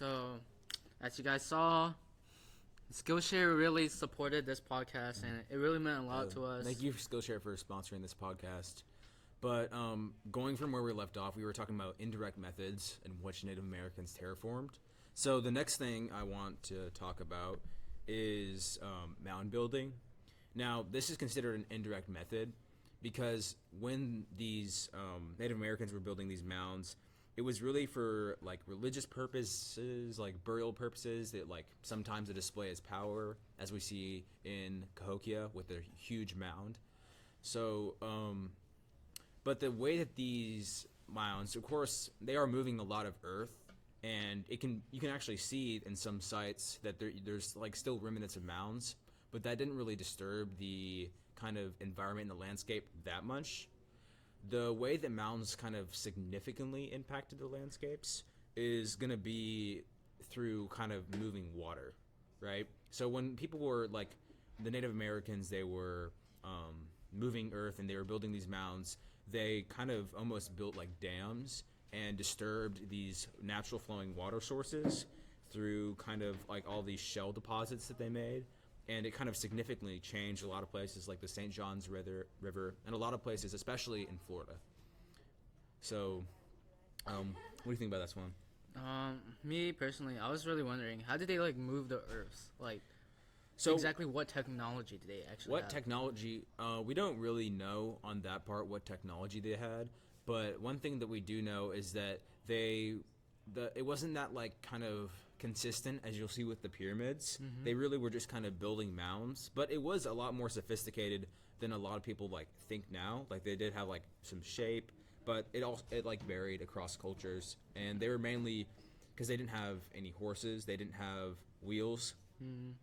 So, as you guys saw, Skillshare really supported this podcast, and it really meant a lot to us. Thank you, Skillshare, for sponsoring this podcast. But going from where we left off, we were talking about indirect methods in which Native Americans terraformed. So the next thing I want to talk about is mound building. Now, this is considered an indirect method because when these Native Americans were building these mounds, it was really for like religious purposes, like burial purposes, that like sometimes a display as power, as we see in Cahokia with their huge mound. So, but the way that these mounds, of course, they are moving a lot of earth, and you can actually see in some sites that there's like still remnants of mounds, but that didn't really disturb the kind of environment and the landscape that much. The way that mounds kind of significantly impacted the landscapes is going to be through kind of moving water, right? So when people were like the Native Americans, they were moving earth and they were building these mounds, they kind of almost built like dams and disturbed these natural flowing water sources through kind of like all these shell deposits that they made. And it kind of significantly changed a lot of places like the St. Johns River and a lot of places, especially in Florida. So, what do you think about this one? Me personally, I was really wondering, how did they like move the earth? Like, So exactly what technology did they actually what have? technology? We don't really know on that part what technology they had, but one thing that we do know is that it wasn't that like kind of consistent as you'll see with the pyramids. Mm-hmm. They really were just kind of building mounds, but it was a lot more sophisticated than a lot of people like think now. Like they did have like some shape, but it like varied across cultures, and they were mainly because they didn't have any horses, they didn't have wheels,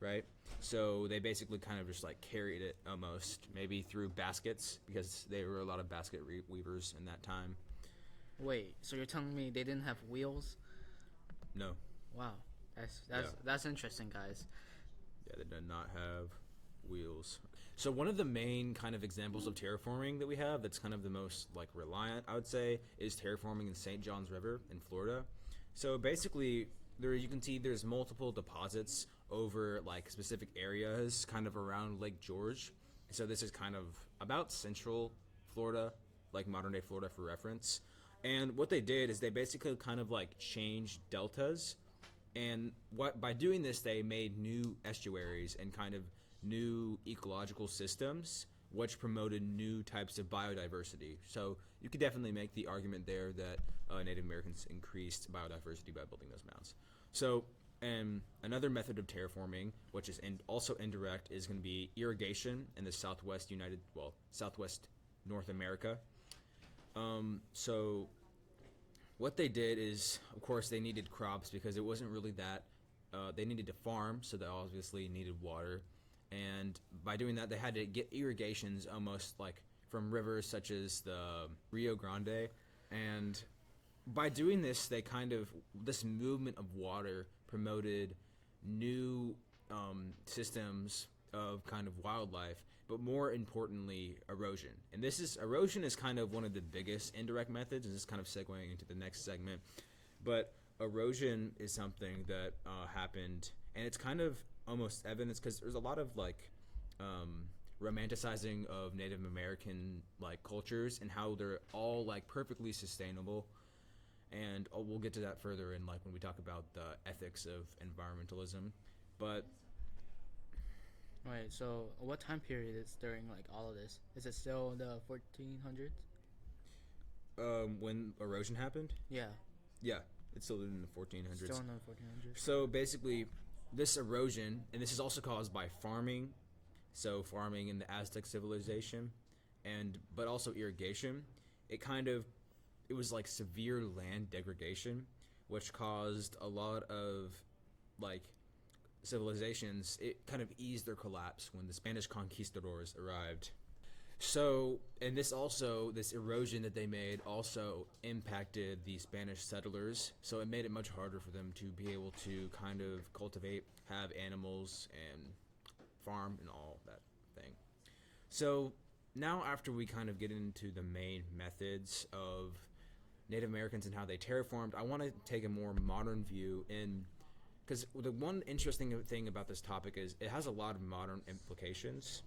right? So they basically kind of just like carried it almost, maybe through baskets, because there were a lot of basket weavers in that time. Wait, so you're telling me they didn't have wheels? No. Wow, that's interesting, guys. Yeah, they did not have wheels. So one of the main kind of examples of terraforming that we have that's kind of the most like reliant, I would say, is terraforming in St. Johns River in Florida. So basically, you can see there's multiple deposits over like specific areas kind of around Lake George. So this is kind of about central Florida, like modern day Florida for reference. And what they did is they basically kind of like changed deltas, and by doing this they made new estuaries and kind of new ecological systems which promoted new types of biodiversity. So you could definitely make the argument there that Native Americans increased biodiversity by building those mounds. So another method of terraforming, which is also indirect, is going to be irrigation in the southwest North America. So what they did is, of course, they needed crops because it wasn't really that. They needed to farm, so they obviously needed water. And by doing that, they had to get irrigations almost like from rivers such as the Rio Grande. And by doing this, this movement of water promoted new systems of kind of wildlife, but more importantly, erosion. And erosion is kind of one of the biggest indirect methods, and this is kind of segueing into the next segment. But erosion is something that happened, and it's kind of almost evidence because there's a lot of like romanticizing of Native American like cultures and how they're all like perfectly sustainable. And we'll get to that further in like when we talk about the ethics of environmentalism. But Right, so what time period is during like all of this? Is it still the 1400s? When erosion happened? Yeah. Yeah, it's still in the 1400s. Still in the 1400s. So basically, this erosion, and this is also caused by farming, so farming in the Aztec civilization, but also irrigation. It was like severe land degradation, which caused a lot of like civilizations, it kind of eased their collapse when the Spanish conquistadors arrived. So, and this erosion that they made also impacted the Spanish settlers, so it made it much harder for them to be able to kind of cultivate, have animals, and farm and all that thing. So, now after we kind of get into the main methods of Native Americans and how they terraformed, I want to take a more modern view because the one interesting thing about this topic is it has a lot of modern implications.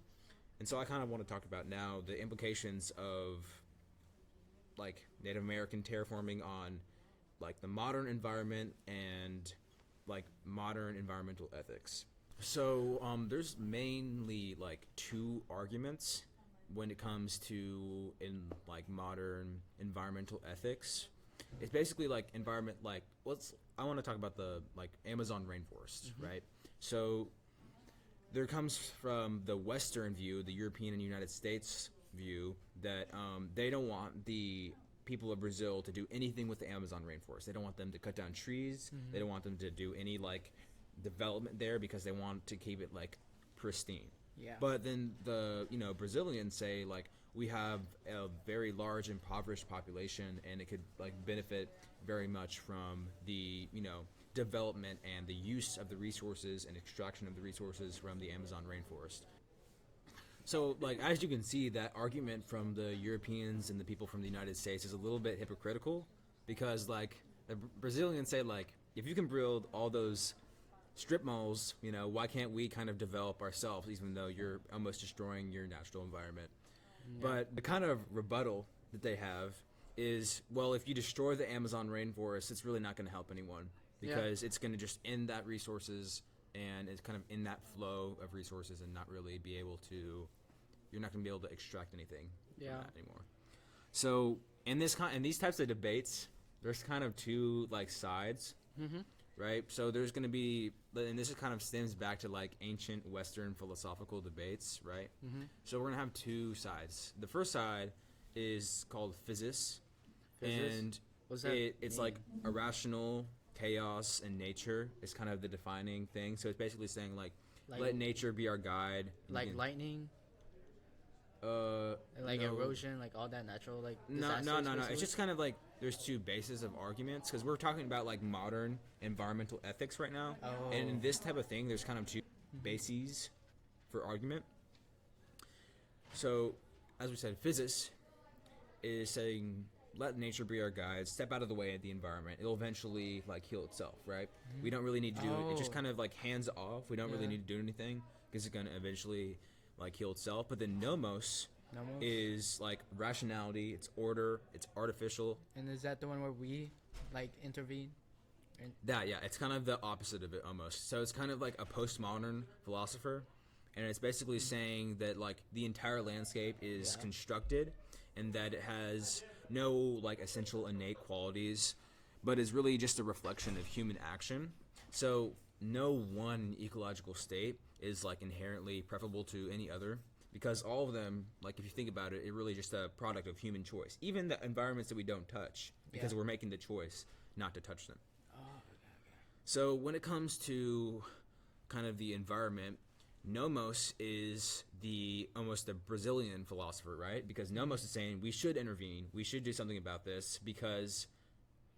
And so I kind of want to talk about now the implications of like Native American terraforming on like the modern environment and like modern environmental ethics. So there's mainly like two arguments when it comes to in like modern environmental ethics. It's basically like environment, like I want to talk about the like Amazon rainforest, right? So there comes from the Western view, the European and United States view, that they don't want the people of Brazil to do anything with the Amazon rainforest. They don't want them to cut down trees. They don't want them to do any like development there because they want to keep it like pristine. Yeah. But then the Brazilians say like we have a very large impoverished population and it could like benefit very much from the development and the use of the resources and extraction of the resources from the Amazon rainforest. So like as you can see, that argument from the Europeans and the people from the United States is a little bit hypocritical because like the Brazilians say like if you can build all those strip malls, why can't we kind of develop ourselves even though you're almost destroying your natural environment? Yeah. But the kind of rebuttal that they have is, well, if you destroy the Amazon rainforest, it's really not going to help anyone because it's going to just end that resources and it's kind of in that flow of resources and not really be able to, you're not going to be able to extract anything from that anymore. So in these types of debates, there's kind of two like sides. Right, so there's going to be, and this is kind of stems back to like ancient Western philosophical debates, right? So we're going to have two sides. The first side is called physis, and it's like irrational chaos and nature is kind of the defining thing. So it's basically saying like let nature be our guide. Like lightning. Like erosion, like all that natural, like no. It's just kind of like there's two bases of arguments because we're talking about like modern environmental ethics right now, and in this type of thing, there's kind of two bases for argument. So, as we said, physis is saying let nature be our guide, step out of the way of the environment. It'll eventually like heal itself, right? We don't really need to do it. It's just kind of like hands off. We don't really need to do anything because it's gonna eventually like heal itself. But then nomos is like rationality, it's order, it's artificial. And is that the one where we like intervene? It's kind of the opposite of it almost. So it's kind of like a postmodern philosopher, and it's basically saying that like the entire landscape is constructed and that it has no like essential innate qualities, but is really just a reflection of human action. So no one ecological state is like inherently preferable to any other because all of them, like if you think about it, really just a product of human choice. Even the environments that we don't touch because we're making the choice not to touch them. So when it comes to kind of the environment, nomos is almost the Brazilian philosopher, right? Because nomos is saying we should intervene, we should do something about this because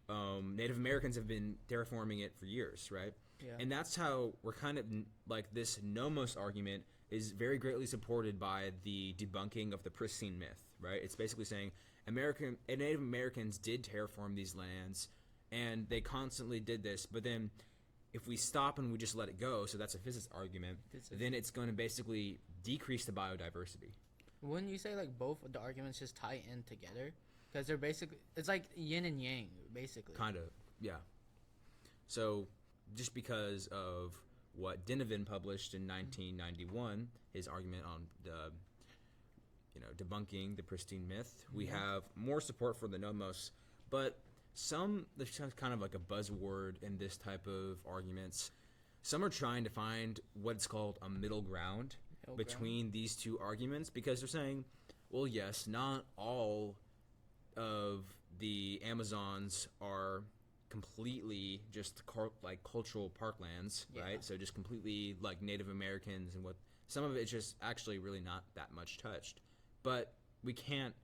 Native Americans have been terraforming it for years, right? And that's how we're kind of like this nomos argument is very greatly supported by the debunking of the Pristine myth, right? It's basically saying Native Americans did terraform these lands and they constantly did this, but then if we stop and we just let it go, so that's a physics argument, then it's going to basically decrease the biodiversity. Wouldn't you say like both of the arguments just tie in together? Because they're basically, it's like yin and yang, basically. Kind of, yeah. So just because of what Denevan published in 1991, his argument on the, debunking the Pristine myth, we have more support for the nomos, but there's kind of like a buzzword in this type of arguments. Some are trying to find what's called a middle ground between these two arguments because they're saying, well, yes, not all of the Amazons are completely just like cultural parklands, right? So just completely like Native Americans and some of it's just actually really not that much touched. But we can't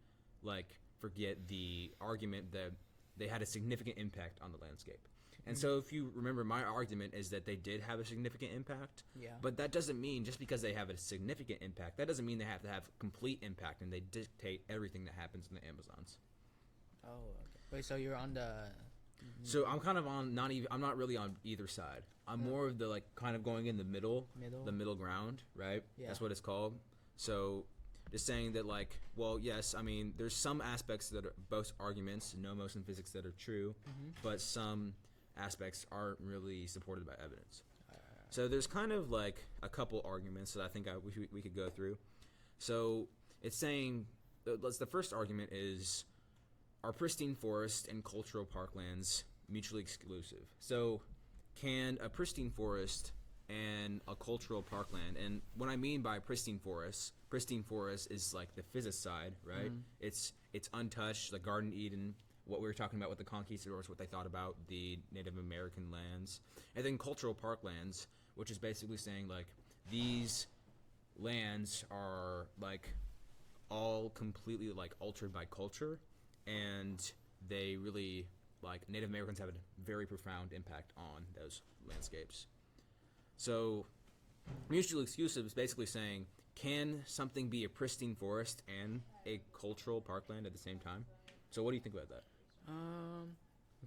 like forget the argument that they had a significant impact on the landscape. And so if you remember, my argument is that they did have a significant impact, but that doesn't mean just because they have a significant impact, that doesn't mean they have to have complete impact and they dictate everything that happens in the Amazons. Wait, so you're on the... So I'm kind of on I'm not really on either side. I'm more of the like kind of going in the middle, the middle ground, right? Yeah. That's what it's called. So just saying that like, well, yes, I mean, there's some aspects that are both arguments, nomos and physics, that are true, but some aspects aren't really supported by evidence. So there's kind of like a couple arguments that I think we could go through. So it's saying, the first argument is, are pristine forests and cultural parklands mutually exclusive? So can a pristine forest and a cultural parkland, and what I mean by pristine forest is like the physics side, right? It's untouched, like Garden Eden, what we were talking about with the conquistadors, what they thought about the Native American lands. And then cultural parklands, which is basically saying like these lands are like all completely like altered by culture, and they really, like, Native Americans have a very profound impact on those landscapes. So mutually exclusive is basically saying, can something be a pristine forest and a cultural parkland at the same time? So what do you think about that?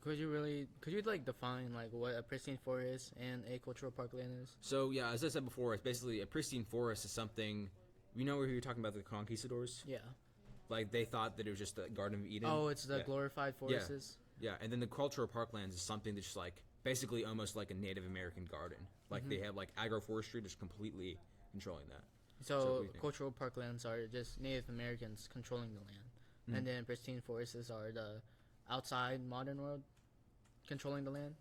Could you like define like what a pristine forest and a cultural parkland is? So yeah, as I said before, it's basically a pristine forest is something, you know where you were talking about the conquistadors? Yeah. Like they thought that it was just the Garden of Eden. Oh, it's the glorified forests. Yeah, and then the cultural parklands is something that's just like basically almost like a Native American garden. Like they have like agroforestry just completely controlling that. So cultural parklands are just Native Americans controlling the land, and then pristine forests are the outside modern world controlling the land.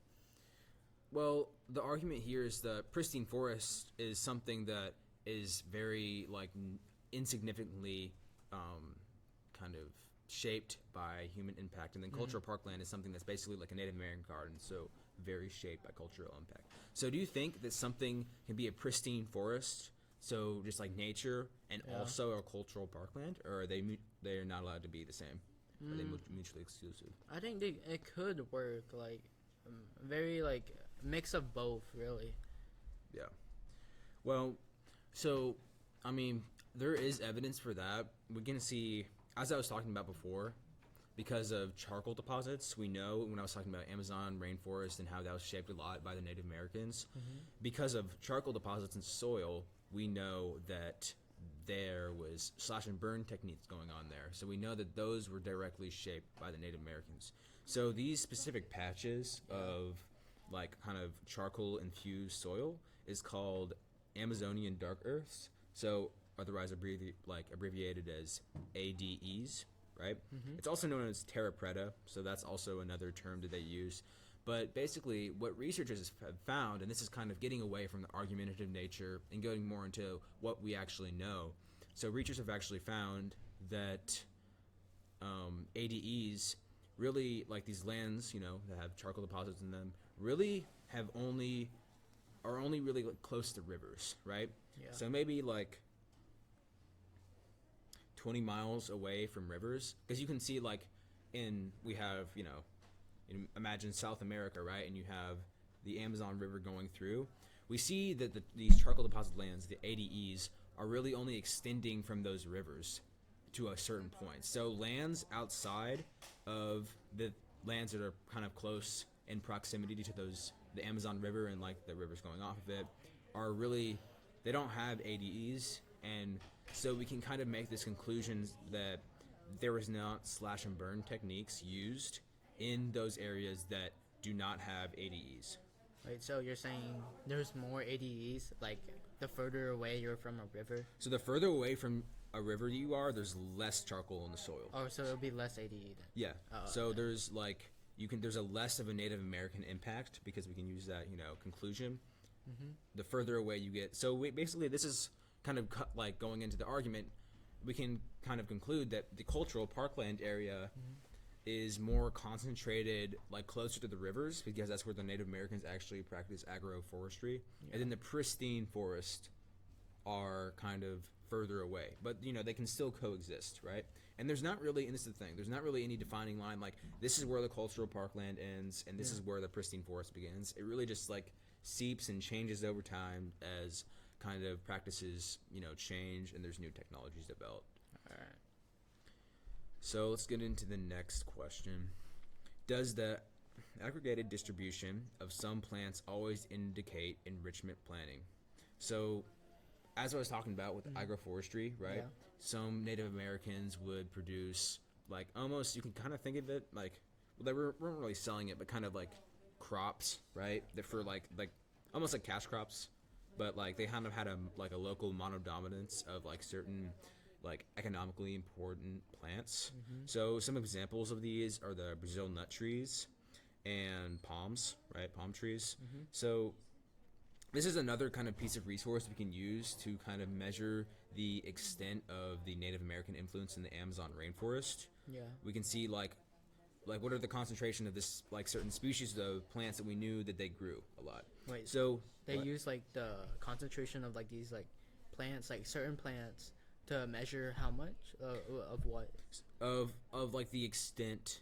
Well, the argument here is the pristine forest is something that is very like insignificantly kind of shaped by human impact, and then cultural parkland is something that's basically like a Native American garden, so very shaped by cultural impact. So do you think that something can be a pristine forest, so just like nature, and also a cultural parkland, or are they're not allowed to be the same? Are they mutually exclusive? I think it could work, like very like mix of both, really. Yeah. Well, so I mean, there is evidence for that. We're gonna see, as I was talking about before, because of charcoal deposits. We know when I was talking about Amazon rainforest and how that was shaped a lot by the Native Americans. Because of charcoal deposits in soil, we know that there was slash and burn techniques going on there. So we know that those were directly shaped by the Native Americans. So these specific patches of like kind of charcoal infused soil is called Amazonian dark earths. So otherwise abbreviated as ADEs, right? It's also known as terra preta, so that's also another term that they use. But basically, what researchers have found, and this is kind of getting away from the argumentative nature and going more into what we actually know. So researchers have actually found that ADEs really, like these lands, that have charcoal deposits in them, really are only really like close to rivers, right? Yeah. So maybe like 20 miles away from rivers, because you can see like we have, imagine South America, right? And you have the Amazon River going through. We see that these charcoal deposit lands, the ADEs, are really only extending from those rivers to a certain point. So lands outside of the lands that are kind of close in proximity to the Amazon River and like the rivers going off of it, are really, they don't have ADEs, and so we can kind of make this conclusion that there was not slash and burn techniques used in those areas that do not have ADEs. Right, so you're saying there's more ADEs, like the further away you're from a river? So the further away from a river you are, there's less charcoal in the soil. Oh, so it'll be less ADE then? Yeah. Oh, so okay. there's like, there's a less of a Native American impact, because we can use that, conclusion. The further away you get. So basically this is kind of like going into the argument, we can kind of conclude that the cultural parkland area is more concentrated, like closer to the rivers, because that's where the Native Americans actually practice agroforestry. And then the pristine forest are kind of further away, but they can still coexist, right? And there's not really, and this is the thing, there's not really any defining line like this is where the cultural parkland ends and this is where the pristine forest begins. It really just like seeps and changes over time as kind of practices change and there's new technologies developed. All right. So let's get into the next question. Does the aggregated distribution of some plants always indicate enrichment planning? So, as I was talking about with agroforestry, right? Yeah. Some Native Americans would produce, like, almost, you can kind of think of it like, well, they weren't really selling it, but kind of like crops, right? That for like almost like cash crops, but like they kind of had a local monodominance of like certain like economically important plants. So some examples of these are the Brazil nut trees and palms, right? Palm trees. So this is another kind of piece of resource we can use to kind of measure the extent of the Native American influence in the Amazon rainforest. Yeah. We can see like what are the concentration of this like certain species of plants that we knew that they grew a lot. Wait. So They use like the concentration of like these like plants, like certain plants, to measure how much of what of like the extent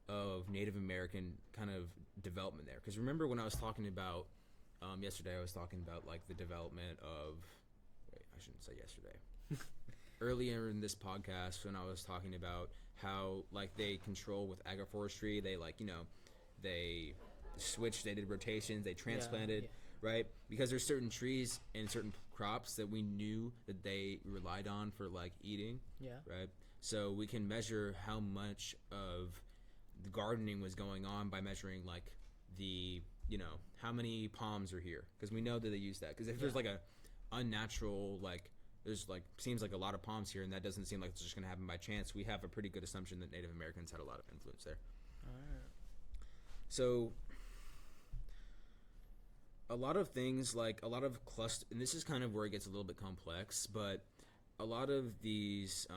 of Native American kind of development there. Because remember when I was talking about yesterday, I was talking about like the development of. Wait, I shouldn't say yesterday. Earlier in this podcast, when I was talking about how like they control with agroforestry, they like they switched, they did rotations, they transplanted, right? Because there's certain trees and certain crops that we knew that they relied on for like eating, right? So we can measure how much of the gardening was going on by measuring like the how many palms are here, because we know that they use that. Because if there's like a unnatural like there's like seems like a lot of palms here and that doesn't seem like it's just going to happen by chance, we have a pretty good assumption that Native Americans had a lot of influence there. So a lot of things, like a lot of cluster, and this is kind of where it gets a little bit complex, but a lot of these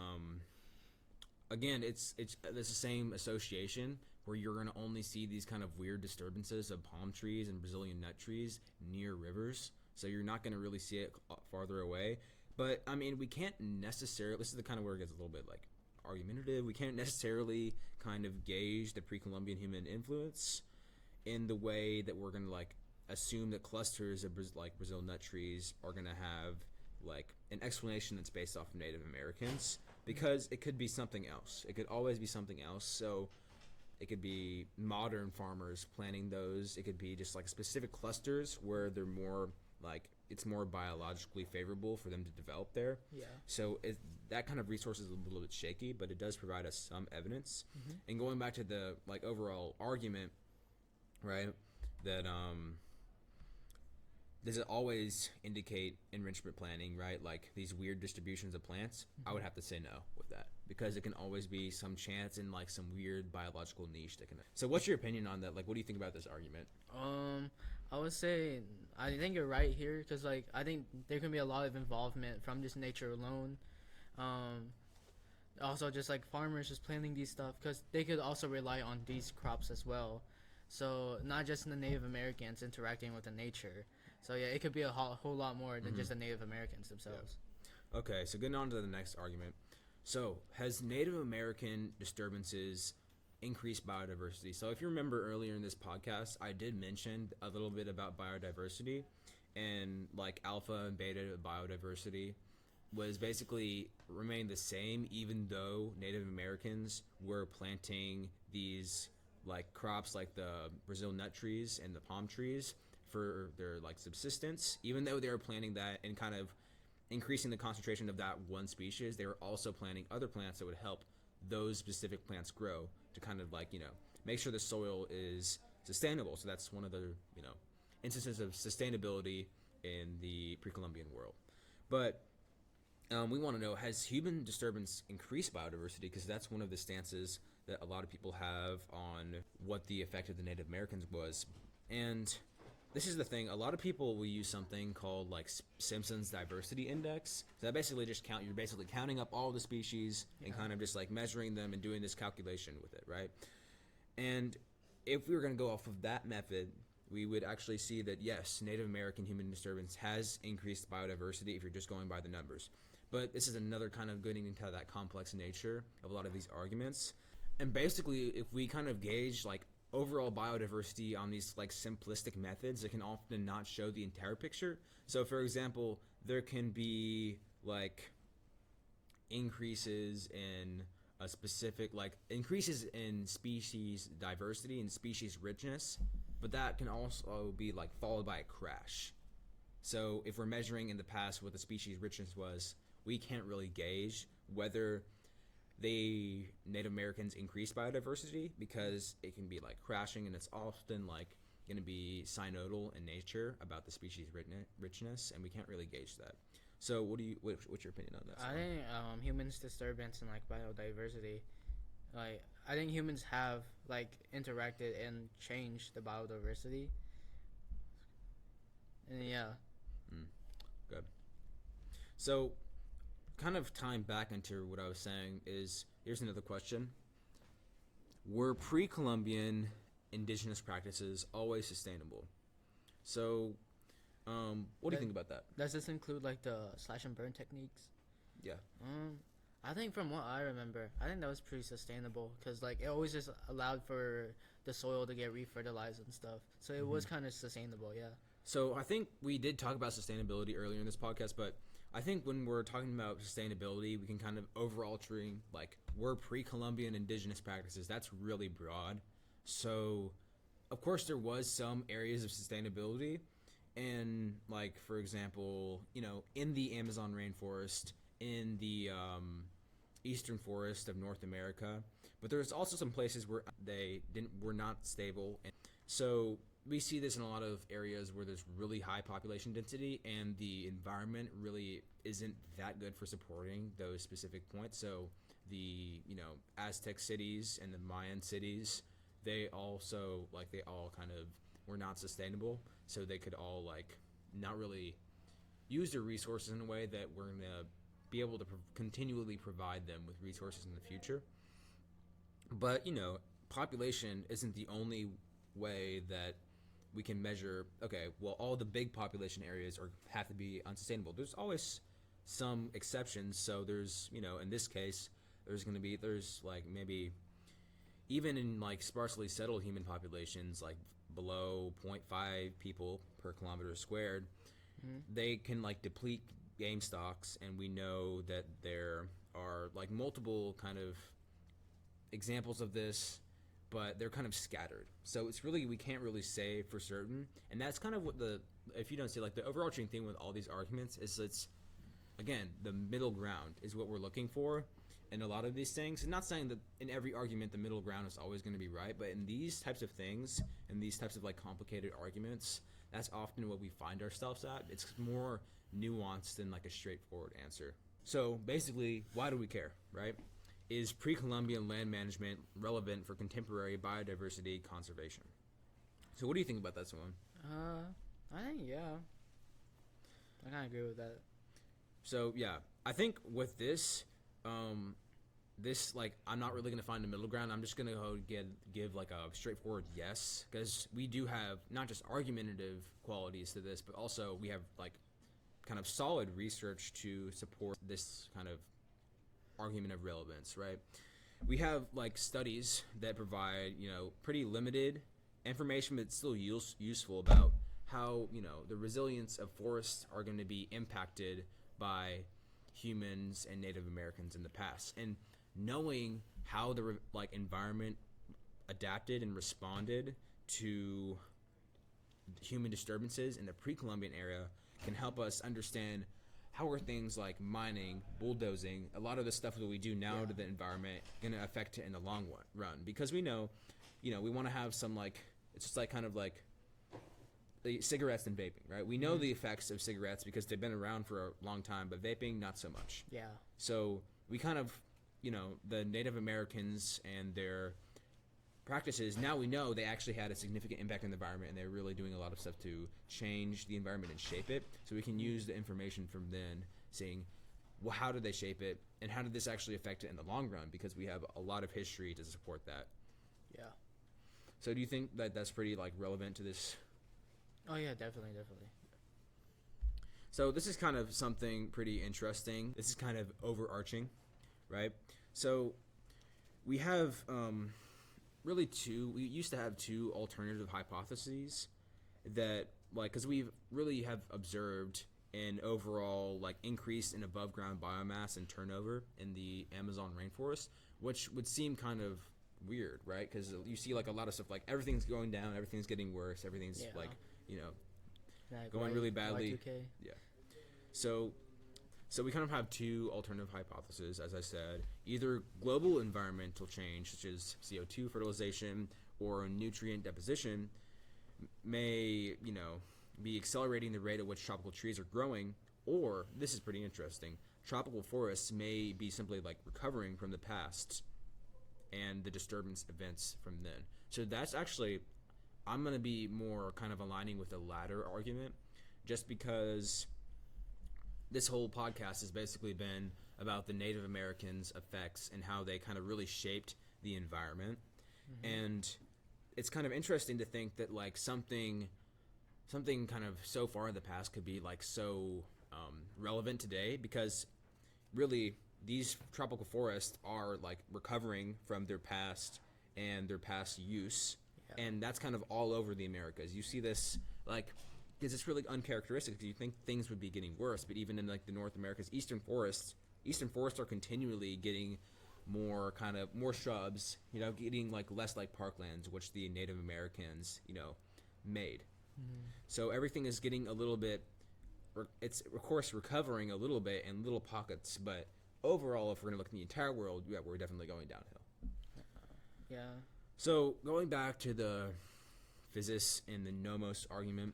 again it's the same association where you're going to only see these kind of weird disturbances of palm trees and Brazilian nut trees near rivers, so you're not going to really see it farther away. But I mean, we can't necessarily, this is the kind of where it gets a little bit like argumentative, we can't necessarily kind of gauge the pre-Columbian human influence in the way that we're going to like assume that clusters of like Brazil nut trees are going to have like an explanation that's based off of Native Americans, because it could be something else. It could always be something else. So it could be modern farmers planting those. It could be just like specific clusters where they're more like it's more biologically favorable for them to develop there. Yeah. So that kind of resource is a little bit shaky, but it does provide us some evidence. And going back to the like overall argument, right, that does it always indicate enrichment planning, right? Like these weird distributions of plants? I would have to say no with that, because it can always be some chance in like some weird biological niche that can. So what's your opinion on that? Like, what do you think about this argument? I would say I think you're right here, because like I think there can be a lot of involvement from just nature alone. Also just like farmers just planting these stuff, because they could also rely on these crops as well. So not just the Native Americans interacting with the nature. So yeah, it could be a whole lot more than just the Native Americans themselves. Yeah. Okay, so getting on to the next argument. So has Native American disturbances increased biodiversity? So if you remember earlier in this podcast, I did mention a little bit about biodiversity, and like alpha and beta biodiversity was basically remained the same, even though Native Americans were planting these like crops like the Brazil nut trees and the palm trees for their like subsistence. Even though they were planting that and kind of increasing the concentration of that one species, they were also planting other plants that would help those specific plants grow to kind of like make sure the soil is sustainable. So that's one of the instances of sustainability in the pre-Columbian world. But we want to know, has human disturbance increased biodiversity? Because that's one of the stances that a lot of people have on what the effect of the Native Americans was. And this is the thing, a lot of people will use something called like Simpson's diversity index. So that basically just you're basically counting up all the species and kind of just like measuring them and doing this calculation with it, right? And if we were going to go off of that method, we would actually see that yes, Native American human disturbance has increased biodiversity if you're just going by the numbers. But this is another kind of getting into that complex nature of a lot of these arguments. And basically, if we kind of gauge like overall biodiversity on these like simplistic methods, it can often not show the entire picture. So for example, there can be like increases in a specific, like, increases in species diversity and species richness, but that can also be, like, followed by a crash. So if we're measuring in the past what the species richness was, we can't really gauge whether the Native Americans increased biodiversity, because it can be, like, crashing, and it's often, like, going to be synodal in nature about the species richness, and we can't really gauge that. So what's your opinion on that? I think humans' disturbance and like biodiversity, like I think humans have like interacted and changed the biodiversity. And yeah. Good. So, kind of tying back into what I was saying is, here's another question. Were pre-Columbian indigenous practices always sustainable? So, what do you think about that? Does this include like the slash and burn techniques? Yeah. I think from what I remember, I think that was pretty sustainable, because like it always just allowed for the soil to get refertilized and stuff. So it was kind of sustainable, yeah. So I think we did talk about sustainability earlier in this podcast, but I think when we're talking about sustainability, we can kind of overaltering, like, we're pre-Columbian indigenous practices. That's really broad. So, of course, there was some areas of sustainability. And, like, for example, you know, in the Amazon rainforest, in the eastern forest of North America. But there's also some places where were not stable. And so we see this in a lot of areas where there's really high population density, and the environment really isn't that good for supporting those specific points. So the, you know, Aztec cities and the Mayan cities, they all kind of were not sustainable. So they could all, like, not really use their resources in a way that we're going to be able to continually provide them with resources in the future. But, you know, population isn't the only way that we can measure, okay, well, all the big population areas have to be unsustainable. There's always some exceptions. So there's, you know, in this case, there's like maybe even in like sparsely settled human populations, like below 0.5 people per kilometer squared, they can like deplete game stocks, and we know that there are like multiple kind of examples of this, but they're kind of scattered. So it's really, we can't really say for certain. And that's kind of what if you don't see, like, the overarching thing with all these arguments is it's, again, the middle ground is what we're looking for in a lot of these things. And not saying that in every argument the middle ground is always going to be right, but in these types of things, in these types of like complicated arguments, that's often what we find ourselves at. It's more nuanced than like a straightforward answer. So basically, why do we care, right? Is pre-Columbian land management relevant for contemporary biodiversity conservation? So what do you think about that, Simone? I think, yeah. I kind of agree with that. So, yeah, I think with this, like, I'm not really going to find a middle ground. I'm just going to give like a straightforward yes, because we do have not just argumentative qualities to this, but also we have like kind of solid research to support this kind of argument of relevance, right? We have like studies that provide, you know, pretty limited information, but still useful about how, you know, the resilience of forests are going to be impacted by humans and Native Americans in the past. And knowing how the like environment adapted and responded to human disturbances in the pre-Columbian era can help us understand how are things like mining, bulldozing, a lot of the stuff that we do now to the environment going to affect it in the long run. Because we know, you know, we want to have some like, it's just like kind of like the cigarettes and vaping, right? We know the effects of cigarettes because they've been around for a long time, but vaping, not so much. Yeah. So we kind of, you know, the Native Americans and their practices, now we know they actually had a significant impact on the environment, and they're really doing a lot of stuff to change the environment and shape it. So we can use the information from then, seeing, well, how did they shape it, and how did this actually affect it in the long run, because we have a lot of history to support that. Yeah. So do you think that that's pretty like relevant to this? Oh yeah, definitely. So this is kind of something pretty interesting. This is kind of overarching, right? So we have we used to have two alternative hypotheses that, like, because we really have observed an overall like increase in above ground biomass and turnover in the Amazon rainforest, which would seem kind of weird, right? Because you see like a lot of stuff like everything's going down, everything's getting worse, everything's like, you know, going really badly. Y2K. Yeah. So we kind of have two alternative hypotheses, as I said. Either global environmental change, such as CO2 fertilization or nutrient deposition, may, you know, be accelerating the rate at which tropical trees are growing, or, this is pretty interesting, tropical forests may be simply like recovering from the past and the disturbance events from then. So that's actually, I'm going to be more kind of aligning with the latter argument, just because this whole podcast has basically been about the Native Americans' effects and how they kind of really shaped the environment. And it's kind of interesting to think that like something kind of so far in the past could be like so relevant today, because really these tropical forests are like recovering from their past and their past use. And that's kind of all over the Americas. You see this like, because it's really uncharacteristic, because you think things would be getting worse, but even in like the North America's eastern forests are continually getting more shrubs, you know, getting like less like parklands, which the Native Americans, you know, made. So everything is getting a little bit, it's of course recovering a little bit in little pockets, but overall, if we're going to look at the entire world, yeah, we're definitely going downhill. Yeah. So going back to the physis and the nomos argument,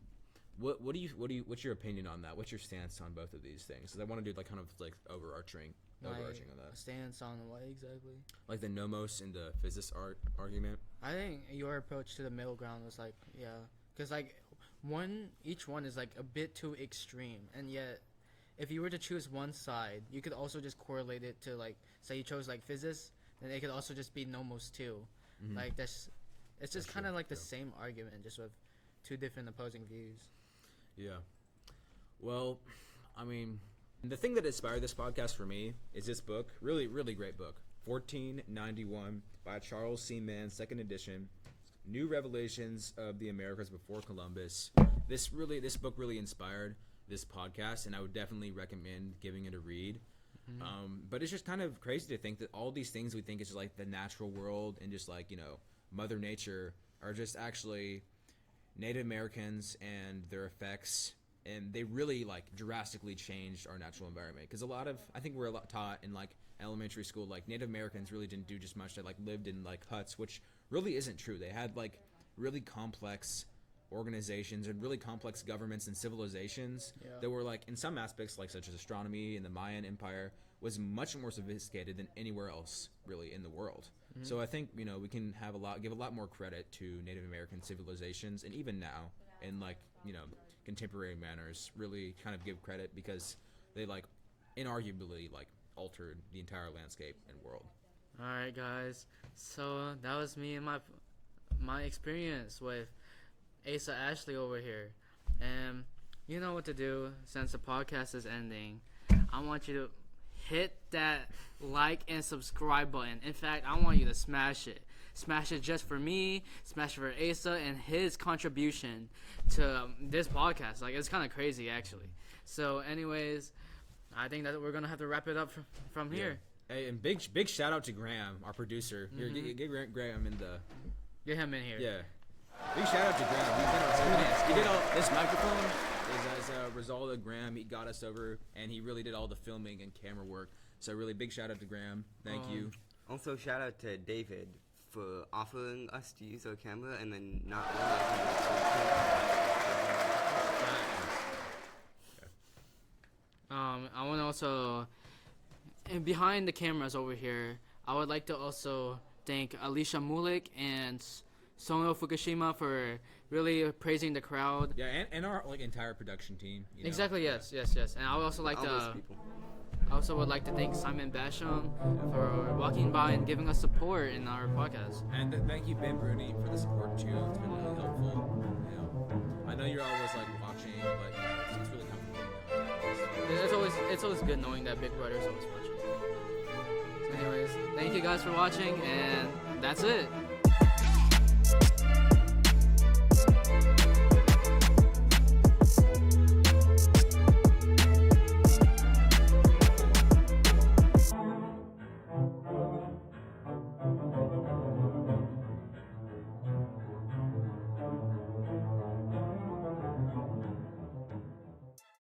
what's your opinion on that? What's your stance on both of these things? Because I want to do like kind of like overarching on that. Stance on what exactly? Like the nomos and the physis argument. I think your approach to the middle ground was like, because like each one is like a bit too extreme, and yet if you were to choose one side, you could also just correlate it to like, say you chose like physis, then it could also just be nomos too. Like it's just kind of like the same argument, just with two different opposing views. Yeah. Well, I mean, the thing that inspired this podcast for me is this book, really, really great book, 1491 by Charles C. Mann, 2nd edition, New Revelations of the Americas Before Columbus. This book really inspired this podcast, and I would definitely recommend giving it a read. But it's just kind of crazy to think that all these things we think is just like the natural world and just like, you know, Mother Nature are just actually Native Americans and their effects, and they really like drastically changed our natural environment. Because I think we're taught in like elementary school, like Native Americans really didn't do just much. They like lived in like huts, which really isn't true. They had like really complex organizations and really complex governments and civilizations that were like, in some aspects, like such as astronomy and the Mayan Empire, was much more sophisticated than anywhere else really in the world. So I think, you know, we can give a lot more credit to Native American civilizations, and even now in like, you know, contemporary manners, really kind of give credit, because they like inarguably like altered the entire landscape and world. All right, guys. So that was me and my experience with Asa Ashley over here. And you know what to do. Since the podcast is ending, I want you to hit that like and subscribe button. In fact, I want you to smash it. Smash it just for me. Smash it for Asa and his contribution to this podcast. Like, it's kind of crazy, actually. So, anyways, I think that we're going to have to wrap it up from here. Hey, and big shout out to Graham, our producer. Here, get Graham in the... Get him in here. Yeah. Big shout out to Graham. He did all this microphone is as a result of Graham. He got us over, and he really did all the filming and camera work. So really big shout out to Graham. Thank you. Also shout out to David for offering us to use our camera and then not realizing I want to also, and behind the cameras over here, I would like to also thank Alisha Mullick and Sono Fukishima for really praising the crowd. Yeah, and our like entire production team. You know? Exactly. Yes. And I would also like would like to thank Simon Basham for walking by and giving us support in our podcast. And thank you, Ben Bruni, for the support too. It's been really helpful. You know, I know you're always like watching, but yeah, it's really comforting. It's always good knowing that Big Brother's always watching. So anyways, thank you guys for watching, and that's it.